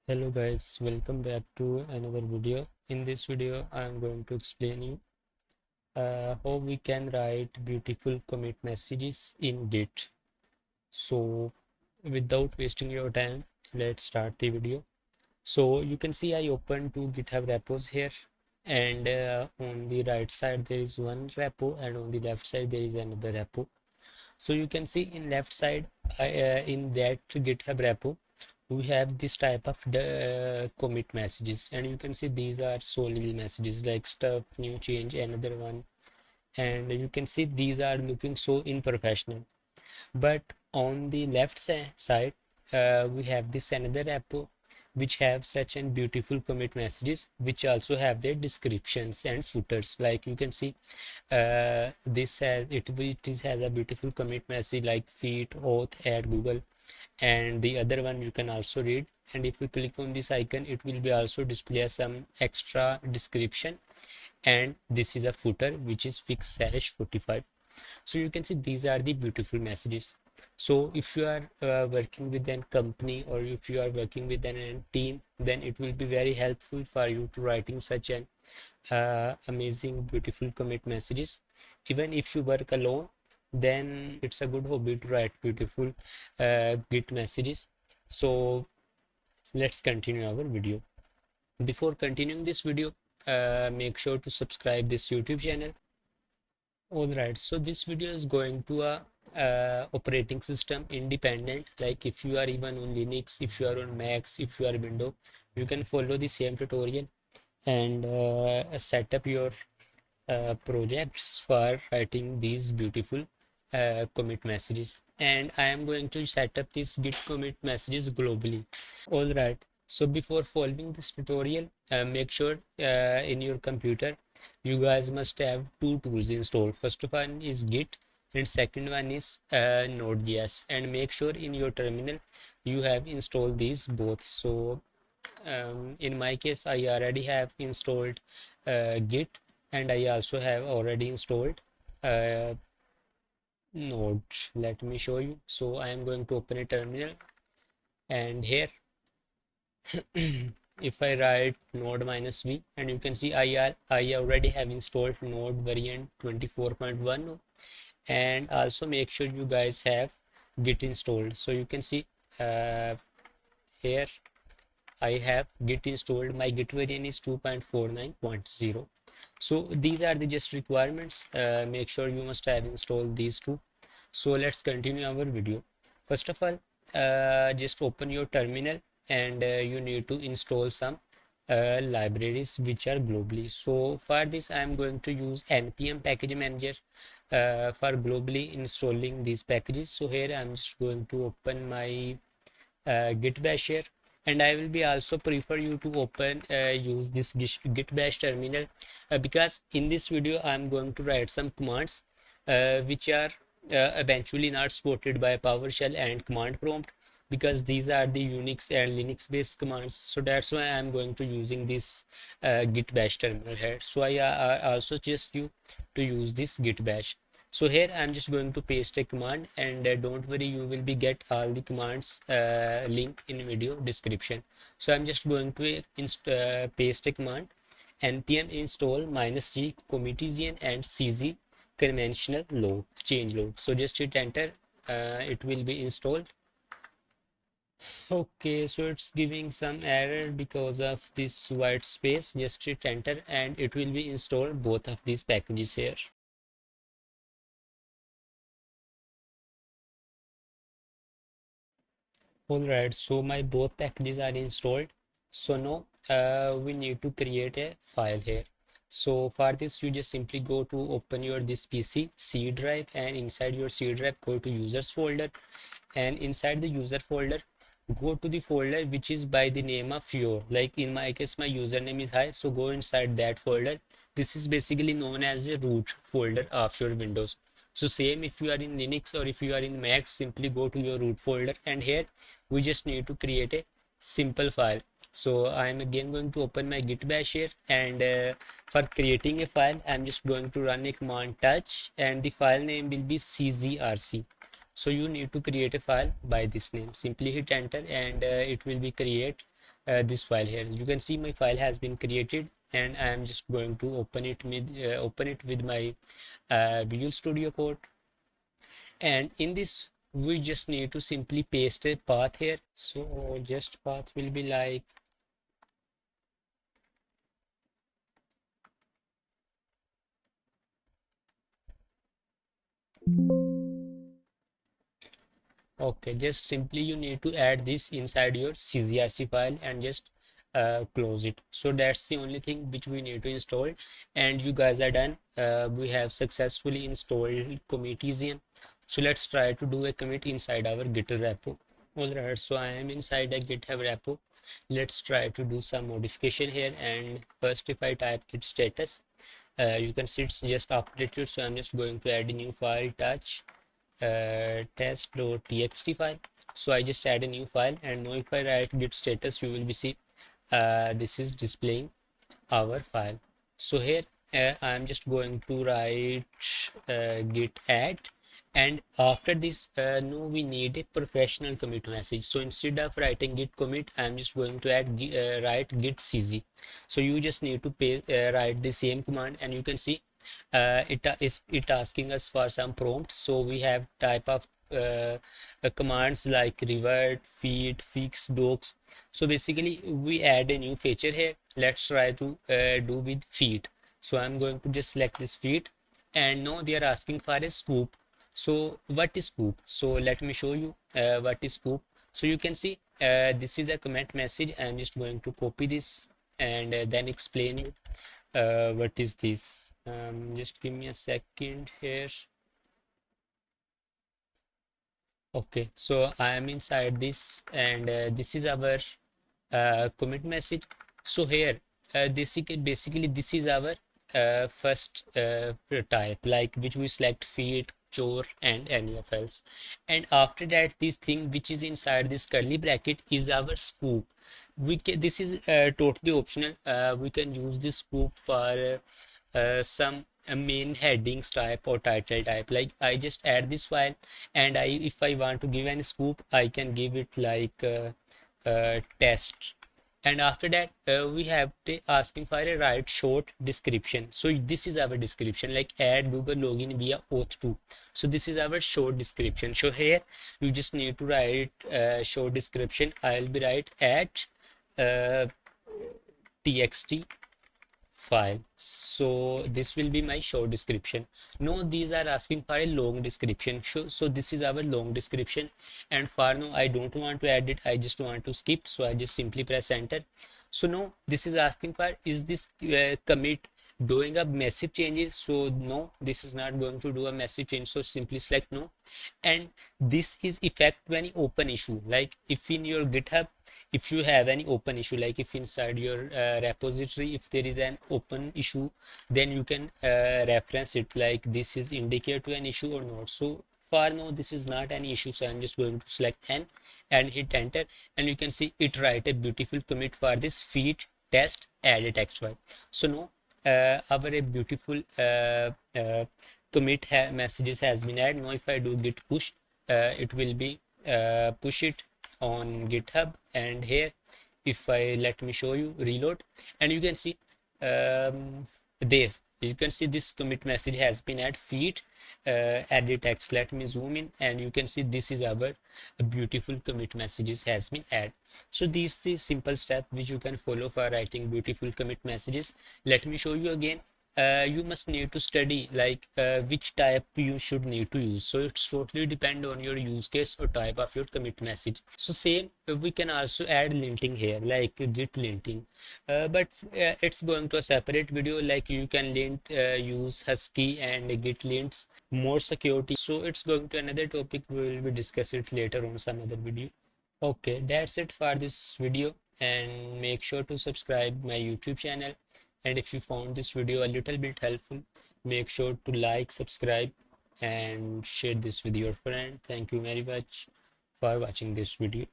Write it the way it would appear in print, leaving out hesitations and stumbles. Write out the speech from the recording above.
Hello guys, welcome back to another video. In this video I am going to explain you how we can write beautiful commit messages in Git. So without wasting your time, let's start the video. So you can see I opened two GitHub repos here, and on the right side there is one repo and on the left side there is another repo. So you can see in left side in that GitHub repo we have this type of commit messages, and you can see these are so little messages like stuff, new change, another one, and you can see these are looking so unprofessional. But on the left side we have this another repo which have such an beautiful commit messages which also have their descriptions and footers. Like you can see this has a beautiful commit message like feat auth at Google, and the other one you can also read. And if you click on this icon, it will be also display some extra description, and this is a footer which is fix /45. So you can see these are the beautiful messages. So if you are working with a company or if you are working with a team, then it will be very helpful for you to writing such an amazing beautiful commit messages. Even if you work alone, then it's a good hobby to write beautiful Git messages. So let's continue our video. Before continuing this video, make sure to subscribe this YouTube channel. All right, so this video is going to a operating system independent. Like if you are even on Linux, if you are on Macs, if you are Windows, you can follow the same tutorial and set up your projects for writing these beautiful commit messages. And I am going to set up these Git commit messages globally. All right, so before following this tutorial, make sure in your computer you guys must have two tools installed. First one is Git and second one is Node.js, and make sure in your terminal you have installed these both. So in my case I already have installed Git, and I also have already installed uh, Node. Let me show you. So I am going to open a terminal, and here if I write node -v, and you can see I already have installed node variant 24.1, and also make sure you guys have Git installed. So you can see here I have Git installed. My Git variant is 2.49.0. So these are the just requirements. Make sure you must have installed these two. So let's continue our video. First of all, just open your terminal, and you need to install some libraries which are globally. So for this I am going to use npm package manager for globally installing these packages. So here I'm just going to open my Git bash here, and I will be also prefer you to open use this Git bash terminal because in this video I'm going to write some commands which are eventually not supported by PowerShell and command prompt, because these are the Unix and Linux based commands. So that's why I'm going to using this Git bash terminal here. So I also suggest you to use this Git bash. So here I'm just going to paste a command, and don't worry, you will be get all the commands link in video description. So I'm just going to paste a command npm install -g Commitizen and cz-conventional-log changelog. So just hit enter, it will be installed. Okay, so it's giving some error because of this white space. Just hit enter and it will be installed both of these packages here. Alright, so my both packages are installed. So now we need to create a file here. So for this you just simply go to open your this PC C drive, and inside your C drive go to users folder, and inside the user folder go to the folder which is by the name of your, like in my case my username is hi, so go inside that folder. This is basically known as a root folder of your Windows. So same if you are in Linux or if you are in Mac, simply go to your root folder, and here we just need to create a simple file. So I'm again going to open my Git bash here, and for creating a file I'm just going to run a command touch, and the file name will be czrc. So you need to create a file by this name. Simply hit enter and it will be create. this file here. You can see my file has been created, and I am just going to open it with my Visual Studio Code. And in this we just need to simply paste a path here. So just path will be like okay, just simply you need to add this inside your czrc file and just close it. So that's the only thing which we need to install, and you guys are done. We have successfully installed Commitizen. So let's try to do a commit inside our Git repo. All right, so I am inside a GitHub repo. Let's try to do some modification here. And first, if I type git status, you can see it's just updated. So I'm just going to add a new file, touch test.txt file. So I just add a new file, and now if I write git status, you will be see this is displaying our file. So here I am just going to write git add, and after this no, we need a professional commit message. So instead of writing git commit, I am just going to add write git cz. So you just need to write the same command, and you can see it asking us for some prompts. So we have type of commands like revert, feed, fix, docs. So basically we add a new feature here. Let's try to do with feed. So I'm going to just select this feed, and now they are asking for a scoop. So what is scoop? So let me show you what is scoop. So you can see this is a comment message. I'm just going to copy this and then explain you what is this. Just give me a second here. Okay, so I am inside this, and this is our commit message. So here basically this is our first type, like which we select feed, chore, and any of else. And after that, this thing which is inside this curly bracket is our scoop. This is totally optional. We can use this scoop for some main headings type or title type. Like I just add this file, and if I want to give any scoop, I can give it like test. And after that we have asking for a write short description. So this is our description, like add Google login via auth2. So this is our short description. So here you just need to write short description. I'll be write at txt file. So this will be my short description. No, these are asking for a long description. So this is our long description, and for now I don't want to add it, I just want to skip. So I just simply press enter. So now this is asking for, is this commit doing a massive changes? So no, this is not going to do a massive change. So simply select no. And this is effect when you open issue, like if in your GitHub, if you have any open issue, like if inside your repository, if there is an open issue, then you can reference it, like this is indicate to an issue or not. So for now this is not an issue, so I'm just going to select n and hit enter, and you can see it write a beautiful commit for this feed test add a text file. So now our a beautiful commit messages has been added. Now if I do git push, it will be push it on GitHub. And here if I let me show you reload, and you can see this, you can see this commit message has been added feed added text. Let me zoom in, and you can see this is our beautiful commit messages has been added. So these the simple step which you can follow for writing beautiful commit messages. Let me show you again. You must need to study like which type you should need to use. So it's totally depend on your use case or type of your commit message. So same we can also add linting here, like git linting, but it's going to a separate video. Like you can lint use husky and git lints more security. So it's going to another topic, we will be discuss it later on some other video. Okay, that's it for this video, and make sure to subscribe my YouTube channel. And if you found this video a little bit helpful, make sure to like, subscribe, and share this with your friend. Thank you very much for watching this video.